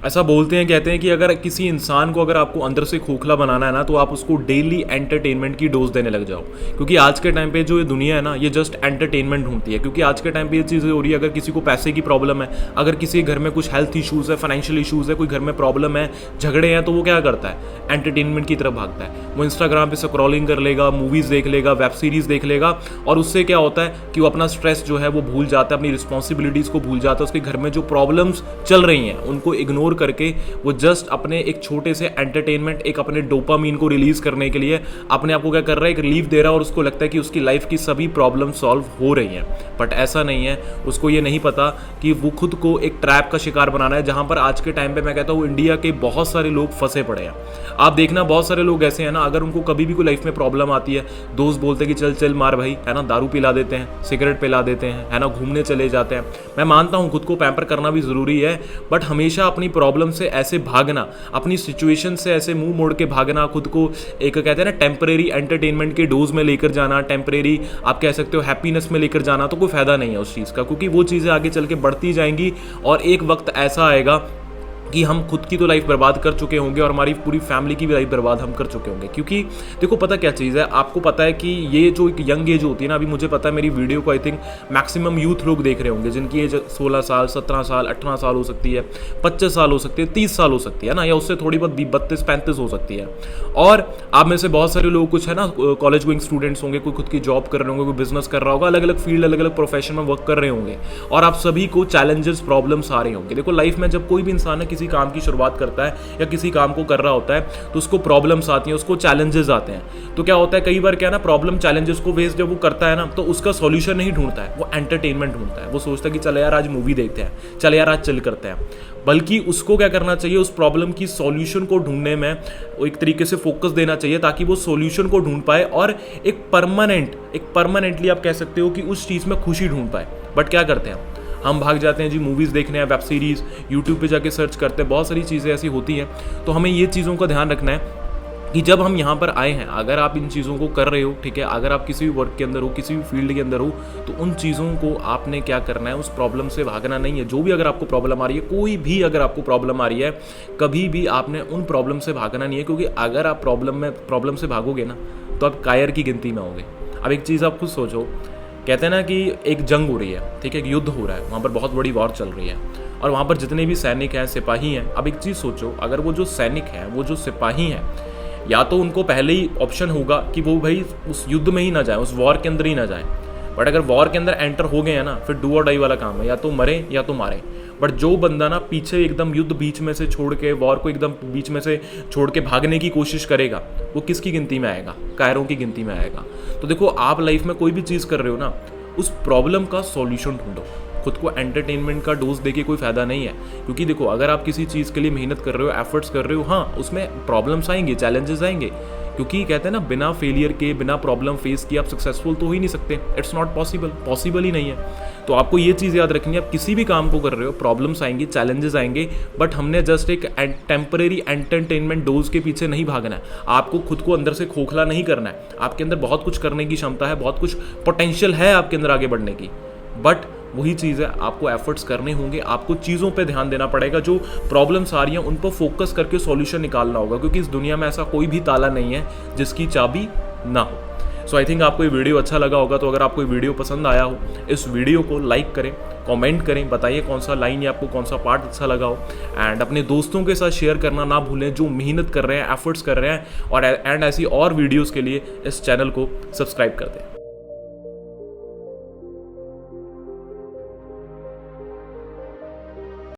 ऐसा बोलते हैं, कहते हैं कि अगर किसी इंसान को अगर आपको अंदर से खोखला बनाना है ना, तो आप उसको डेली एंटरटेनमेंट की डोज देने लग जाओ। क्योंकि आज के टाइम पे जो ये दुनिया है ना, ये जस्ट एंटरटेनमेंट ढूंढती है। क्योंकि आज के टाइम पे ये चीज़ें हो रही है, अगर किसी को पैसे की प्रॉब्लम है, अगर किसी के घर में कुछ हेल्थ इशूज़ है, फाइनेंशियल इशूज़ है, कोई घर में प्रॉब्लम है, झगड़े हैं, तो वो क्या करता है, एंटरटेनमेंट की तरफ भागता है। वो इंस्टाग्राम पे स्क्रॉलिंग कर लेगा, मूवीज़ देख लेगा, वेब सीरीज़ देख लेगा, और उससे क्या होता है कि वो अपना स्ट्रेस जो है वो भूल जाता है, अपनी रिस्पॉन्सिबिलिटीज़ को भूल जाता है। उसके घर में जो प्रॉब्लम्स चल रही हैं उनको इग्नोर करके वो जस्ट अपने एक छोटे से एंटरटेनमेंट, एक अपने डोपामीन को रिलीज करने के लिए अपने आप को क्या कर रहा है, एक रिलीफ दे रहा है, और उसको लगता है कि उसकी लाइफ की सभी प्रॉब्लम सॉल्व हो रही हैं। बट ऐसा नहीं है। उसको ये नहीं पता कि वो खुद को एक ट्रैप का शिकार बनाना है, जहां पर आज के टाइम पे मैं कहता हूँ इंडिया के बहुत सारे लोग फंसे पड़े हैं। आप देखना, बहुत सारे लोग ऐसे हैं ना, अगर उनको कभी भी कोई लाइफ में प्रॉब्लम आती है, दोस्त बोलते हैं कि चल चल मार भाई, है ना, दारू पिला देते हैं, सिगरेट पिला देते हैं, है ना, घूमने चले जाते हैं। मैं मानता हूँ खुद को पैम्पर करना भी ज़रूरी है, बट हमेशा अपनी प्रॉब्लम से ऐसे भागना, अपनी सिचुएशन से ऐसे मुंह मोड़ के भागना, खुद को एक कहते हैं ना टेम्परेरी एंटरटेनमेंट के डोज में लेकर जाना, टेम्परेरी आप कह सकते हो हैप्पीनेस में लेकर जाना, तो कोई फायदा नहीं है उस चीज़ का। क्योंकि वो चीज़ें आगे चल के बढ़ती जाएंगी, और एक वक्त ऐसा आएगा कि हम खुद की तो लाइफ बर्बाद कर चुके होंगे और हमारी पूरी फैमिली की भी लाइफ बर्बाद हम कर चुके होंगे। क्योंकि देखो पता क्या चीज़ है, आपको पता है कि ये जो एक यंग एज होती है ना, अभी मुझे पता है मेरी वीडियो को आई थिंक मैक्सिमम यूथ लोग देख रहे होंगे, जिनकी एज 16 साल, 17 साल, 18 साल हो सकती है, 25 साल हो सकती है, 30 साल हो सकती है ना, या उससे थोड़ी बहुत 32-35 हो सकती है। और आप में से बहुत सारे लोग कुछ है ना कॉलेज गोइंग स्टूडेंट्स होंगे, कोई खुद की जॉब कर रहे होंगे, कोई बिजनेस कर रहा होगा, अलग अलग फील्ड, अलग अलग प्रोफेशन में वर्क कर रहे होंगे, और आप सभी को चैलेंजेस, प्रॉब्लम्स आ रहे होंगे। देखो लाइफ में जब कोई भी इंसान है किसी काम की शुरुआत करता है या किसी काम को कर रहा होता है, तो उसको प्रॉब्लम्स आती हैं, उसको चैलेंजेस आते हैं। तो क्या होता है, कई बार क्या ना, प्रॉब्लम चैलेंजेस को फेस जब वो करता है ना, तो उसका सॉल्यूशन नहीं ढूंढता है, वो एंटरटेनमेंट ढूंढता है। वो सोचता है कि चल यार आज मूवी देखते हैं, चल यार आज चिल करते हैं। बल्कि उसको क्या करना चाहिए, उस प्रॉब्लम की सॉल्यूशन को ढूंढने में एक तरीके से फोकस देना चाहिए, ताकि वो सॉल्यूशन को ढूंढ पाए और एक परमानेंटली आप कह सकते हो कि उस चीज़ में खुशी ढूंढ पाए। बट क्या करते हैं हम भाग जाते हैं जी मूवीज़ देखने हैं, वेब सीरीज़, यूट्यूब पे जाके सर्च करते हैं, बहुत सारी चीज़ें ऐसी होती हैं। तो हमें ये चीज़ों का ध्यान रखना है कि जब हम यहाँ पर आए हैं, अगर आप इन चीज़ों को कर रहे हो, ठीक है, अगर आप किसी भी वर्क के अंदर हो, किसी भी फील्ड के अंदर हो, तो उन चीज़ों को आपने क्या करना है, उस प्रॉब्लम से भागना नहीं है। जो भी अगर आपको प्रॉब्लम आ रही है, कोई भी अगर आपको प्रॉब्लम आ रही है, कभी भी आपने उन प्रॉब्लम से भागना नहीं है। क्योंकि अगर आप प्रॉब्लम से भागोगे ना, तो आप कायर की गिनती में होंगे। अब एक चीज़ आप खुद सोचो, कहते हैं ना कि एक जंग हो रही है, ठीक है, एक युद्ध हो रहा है, वहाँ पर बहुत बड़ी वॉर चल रही है, और वहाँ पर जितने भी सैनिक हैं, सिपाही हैं। अब एक चीज़ सोचो, अगर वो जो सैनिक हैं, वो जो सिपाही हैं, या तो उनको पहले ही ऑप्शन होगा कि वो भाई उस युद्ध में ही ना जाए, उस वॉर के अंदर ही ना जाए। बट अगर वॉर के अंदर एंटर हो गए हैं ना, फिर डू और डाई वाला काम है, या तो मरे या तो मारे। बट जो बंदा ना पीछे एकदम युद्ध बीच में से छोड़ के, वॉर को एकदम बीच में से छोड़ के भागने की कोशिश करेगा, वो किसकी गिनती में आएगा, कायरों की गिनती में आएगा। तो देखो आप लाइफ में कोई भी चीज़ कर रहे हो ना, उस प्रॉब्लम का सॉल्यूशन ढूंढो। खुद को एंटरटेनमेंट का डोज देके कोई फायदा नहीं है। क्योंकि देखो अगर आप किसी चीज़ के लिए मेहनत कर रहे हो, एफर्ट्स कर रहे हो, हाँ उसमें प्रॉब्लम्स आएंगे, चैलेंजेस आएंगे। क्योंकि कहते हैं ना, बिना फेलियर के, बिना प्रॉब्लम फेस किए आप सक्सेसफुल तो हो ही नहीं सकते। इट्स नॉट पॉसिबल ही नहीं है। तो आपको ये चीज़ याद रखनी है, आप किसी भी काम को कर रहे हो, प्रॉब्लम्स आएंगी, चैलेंजेस आएंगे, बट हमने जस्ट एक टेम्परेरी एंटरटेनमेंट डोज के पीछे नहीं भागना है। आपको खुद को अंदर से खोखला नहीं करना है। आपके अंदर बहुत कुछ करने की क्षमता है, बहुत कुछ पोटेंशियल है आपके अंदर आगे बढ़ने की। बट वही चीज़ है, आपको एफर्ट्स करने होंगे, आपको चीज़ों पे ध्यान देना पड़ेगा, जो प्रॉब्लम्स आ रही हैं उन पर फोकस करके सॉल्यूशन निकालना होगा। क्योंकि इस दुनिया में ऐसा कोई भी ताला नहीं है जिसकी चाबी ना हो। सो आई थिंक आपको ये वीडियो अच्छा लगा होगा। तो अगर आपको ये वीडियो पसंद आया हो, इस वीडियो को लाइक करें, कमेंट करें, बताइए कौन सा लाइन या आपको कौन सा पार्ट अच्छा लगा हो, एंड अपने दोस्तों के साथ शेयर करना ना भूलें, जो मेहनत कर रहे हैं, एफर्ट्स कर रहे हैं, और एंड ऐसी और वीडियोज़ के लिए इस चैनल को सब्सक्राइब कर दें।